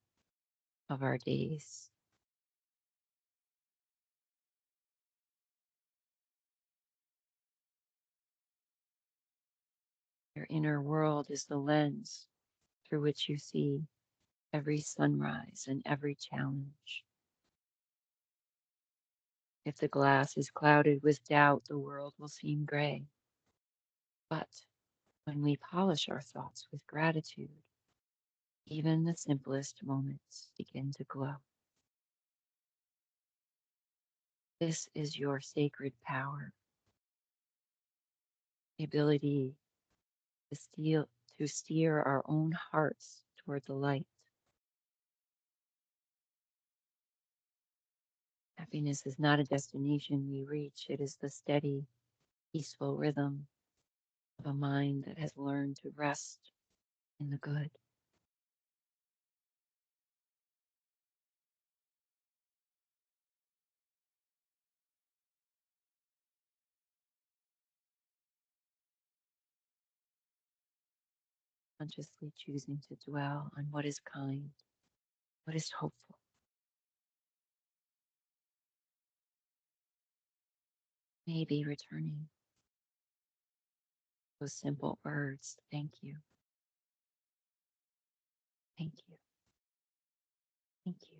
of our days. Your inner world is the lens through which you see every sunrise and every challenge. If the glass is clouded with doubt, the world will seem gray. But when we polish our thoughts with gratitude, Even the simplest moments begin to glow. This is your sacred power, the ability to steer our own hearts toward the light. Happiness is not a destination we reach, it is the steady, peaceful rhythm of a mind that has learned to rest in the good. Consciously choosing to dwell on what is kind, what is hopeful. Maybe returning those simple words, thank you, thank you, thank you.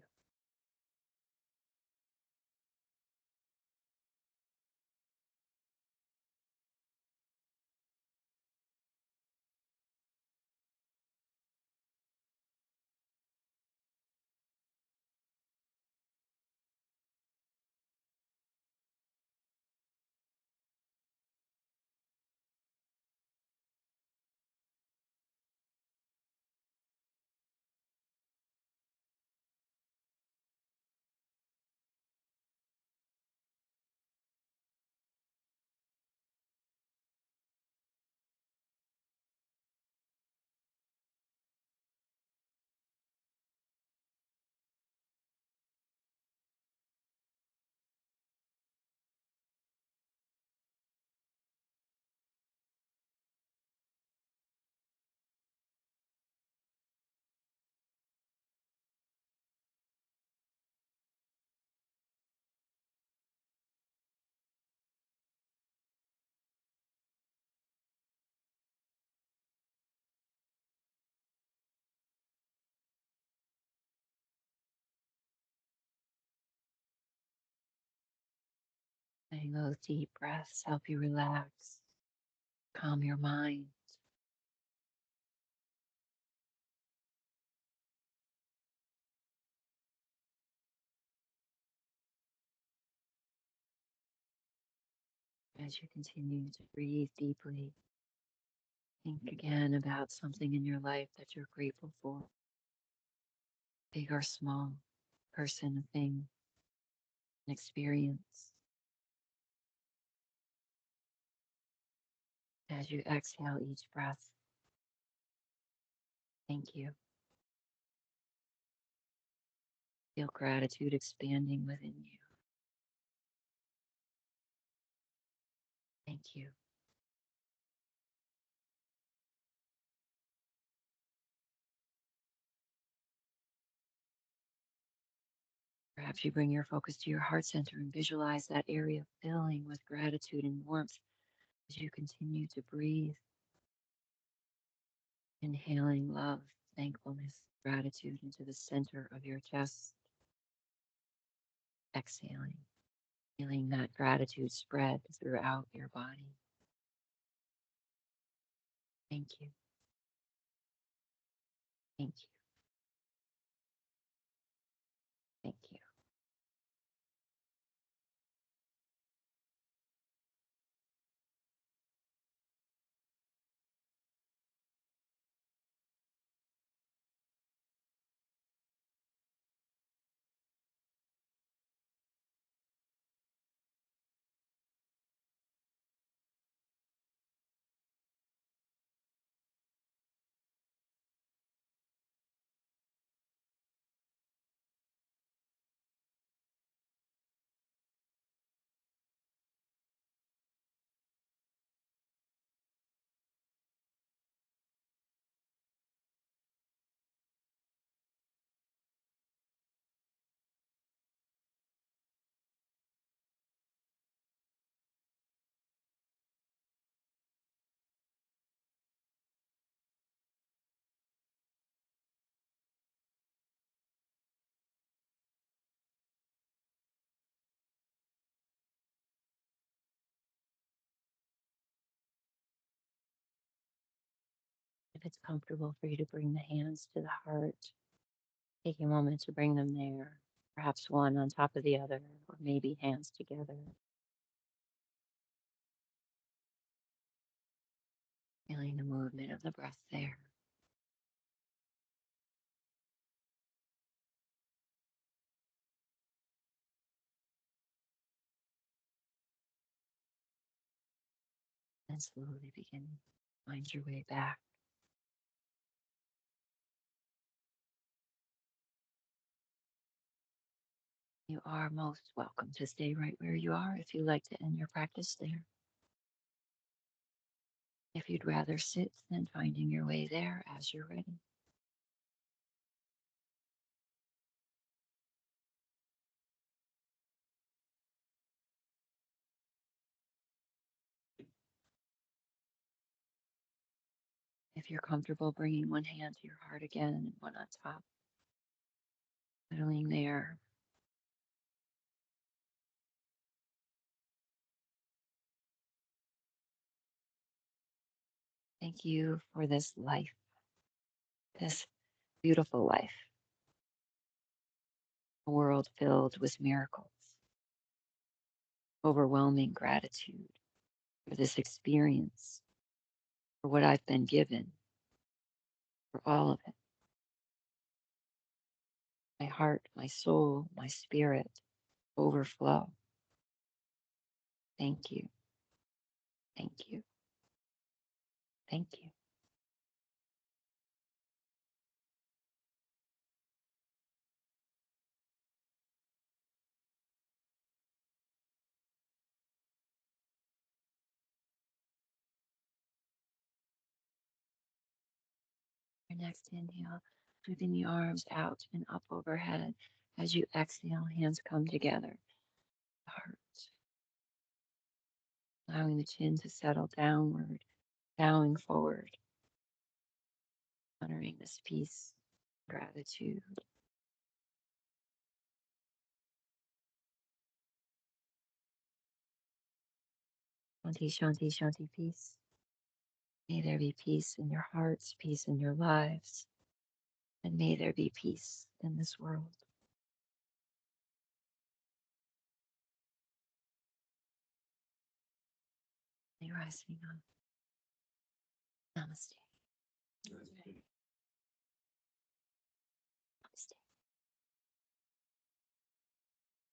Letting those deep breaths help you relax, calm your mind. As you continue to breathe deeply, think again about something in your life that you're grateful for, big or small, person, thing, an experience. As you exhale each breath, thank you. Feel gratitude expanding within you. Thank you. Perhaps you bring your focus to your heart center and visualize that area filling with gratitude and warmth as you continue to breathe, inhaling love, thankfulness, gratitude into the center of your chest, exhaling, feeling that gratitude spread throughout your body. Thank you. Thank you. Thank you. If it's comfortable for you to bring the hands to the heart, take a moment to bring them there, perhaps one on top of the other, or maybe hands together. Feeling the movement of the breath there. And slowly begin to find your way back. You are most welcome to stay right where you are if you like to end your practice there. If you'd rather sit, then finding your way there as you're ready. If you're comfortable bringing one hand to your heart again and one on top, settling there. Thank you for this life, this beautiful life, a world filled with miracles, overwhelming gratitude for this experience, for what I've been given, for all of it. My heart, my soul, my spirit overflow. Thank you. Thank you. Thank you. Your next inhale, sweeping the arms out and up overhead. As you exhale, hands come together. Heart, allowing the chin to settle downward, bowing forward, honoring this peace, gratitude. Shanti, Shanti, Shanti, peace. May there be peace in your hearts, peace in your lives, and may there be peace in this world. May rising up. Namaste. Namaste.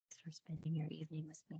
Thanks for spending your evening with me.